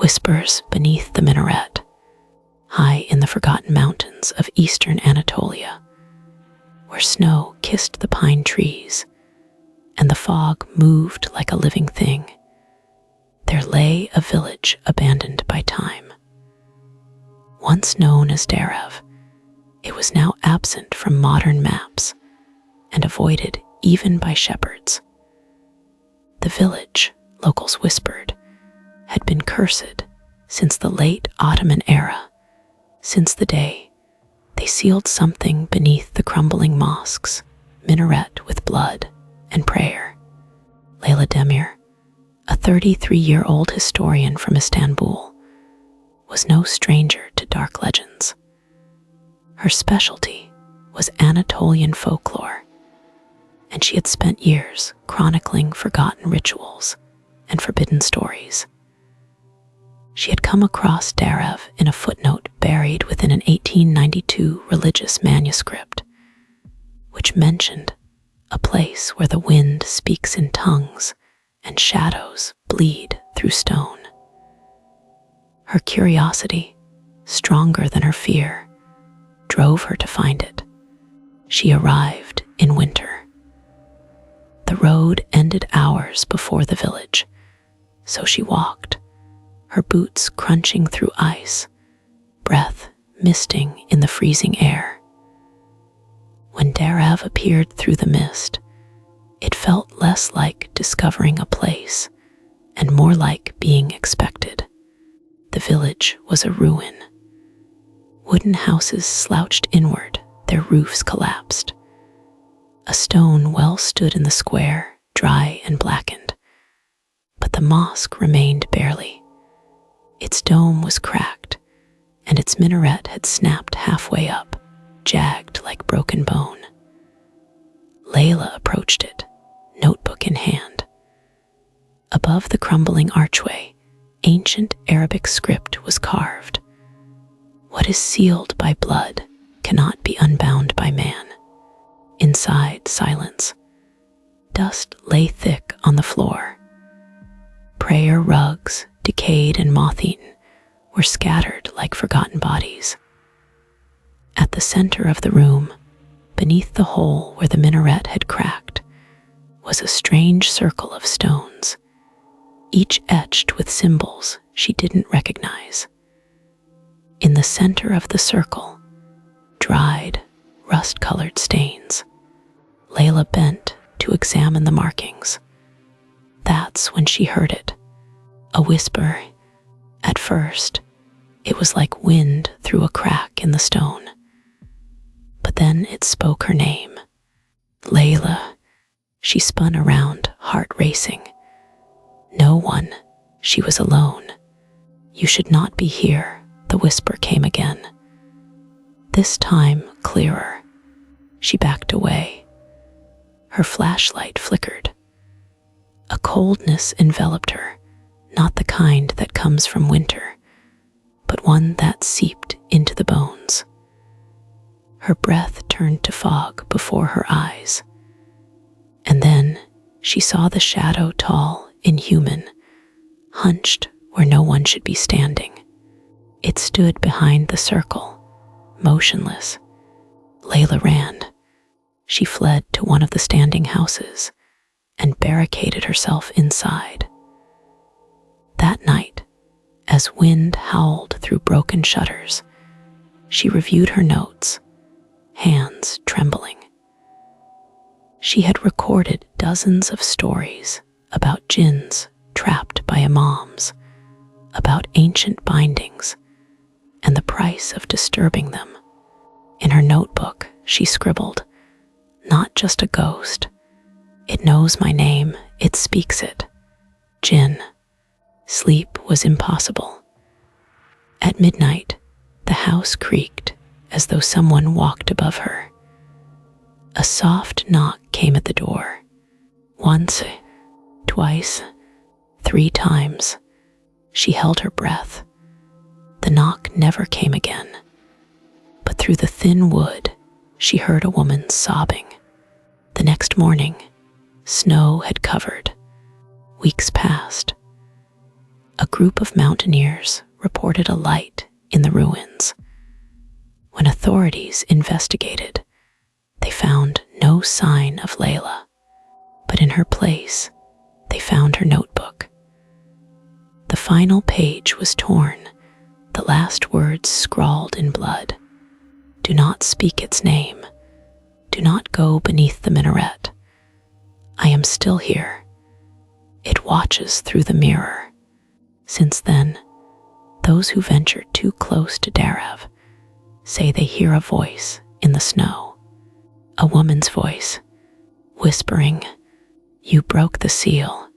whispers beneath the minaret, high in the forgotten mountains of Eastern Anatolia, where snow kissed the pine trees and the fog moved like a living thing. There lay a village abandoned by time. Once known as Darav, it was now absent from modern maps and avoided even by shepherds. The village, locals whispered, had been cursed since the late Ottoman era, since the day they sealed something beneath the crumbling mosque's minaret with blood and prayer. Leyla Demir, a 33-year-old historian from Istanbul, was no stranger to dark legends. Her specialty was Anatolian folklore, and she had spent years chronicling forgotten rituals and forbidden stories. She had come across Darav in a footnote buried within an 1892 religious manuscript, which mentioned a place where the wind speaks in tongues and shadows bleed through stone. Her curiosity, stronger than her fear, drove her to find it. She arrived in winter. The road ended hours before the village, so she walked, her boots crunching through ice, breath misting in the freezing air. When Darav appeared through the mist, it felt less like discovering a place and more like being expected. The village was a ruin. Wooden houses slouched inward, their roofs collapsed. A stone well stood in the square, dry and blackened, but the mosque remained barely. Its dome was cracked, and its minaret had snapped halfway up, jagged like broken bone. Leyla approached it, notebook in hand. Above the crumbling archway, ancient Arabic script was carved. What is sealed by blood cannot be unbound by man. Inside, silence. Dust lay thick on the floor. Prayer rugs, decayed and moth-eaten, were scattered like forgotten bodies. At the center of the room, beneath the hole where the minaret had cracked, was a strange circle of stones, each etched with symbols she didn't recognize. In the center of the circle, dried, rust-colored stains. Leyla bent to examine the markings. That's when she heard it, a whisper. At first, it was like wind through a crack in the stone. But then it spoke her name. Leyla. She spun around, heart racing. No one. She was alone. You should not be here, the whisper came again. This time, clearer. She backed away. Her flashlight flickered. A coldness enveloped her, not the kind that comes from winter, but one that seeped into the bones. Her breath turned to fog before her eyes. And then she saw the shadow tall, inhuman, hunched where no one should be standing. It stood behind the circle, motionless. Leyla ran. She fled to one of the standing houses and barricaded herself inside. That night, as wind howled through broken shutters, she reviewed her notes, hands trembling. She had recorded dozens of stories about Djinns trapped by imams, about ancient bindings, and the price of disturbing them. In her notebook, she scribbled, "Not just a ghost. It knows my name, it speaks it. Djinn." Sleep was impossible. At midnight, the house creaked as though someone walked above her. A soft knock came at the door. Once, twice, 3 times. She held her breath. The knock never came again. But through the thin wood, she heard a woman sobbing. The next morning, snow had covered. Weeks passed. a group of mountaineers reported a light in the ruins. When authorities investigated, they found no sign of Leyla, but in her place, they found her notebook. The final page was torn, the last words scrawled in blood. Do not speak its name. Do not go beneath the minaret. I am still here. It watches through the mirror. Since then, those who venture too close to Darav say they hear a voice in the snow, a woman's voice, whispering, "You broke the seal.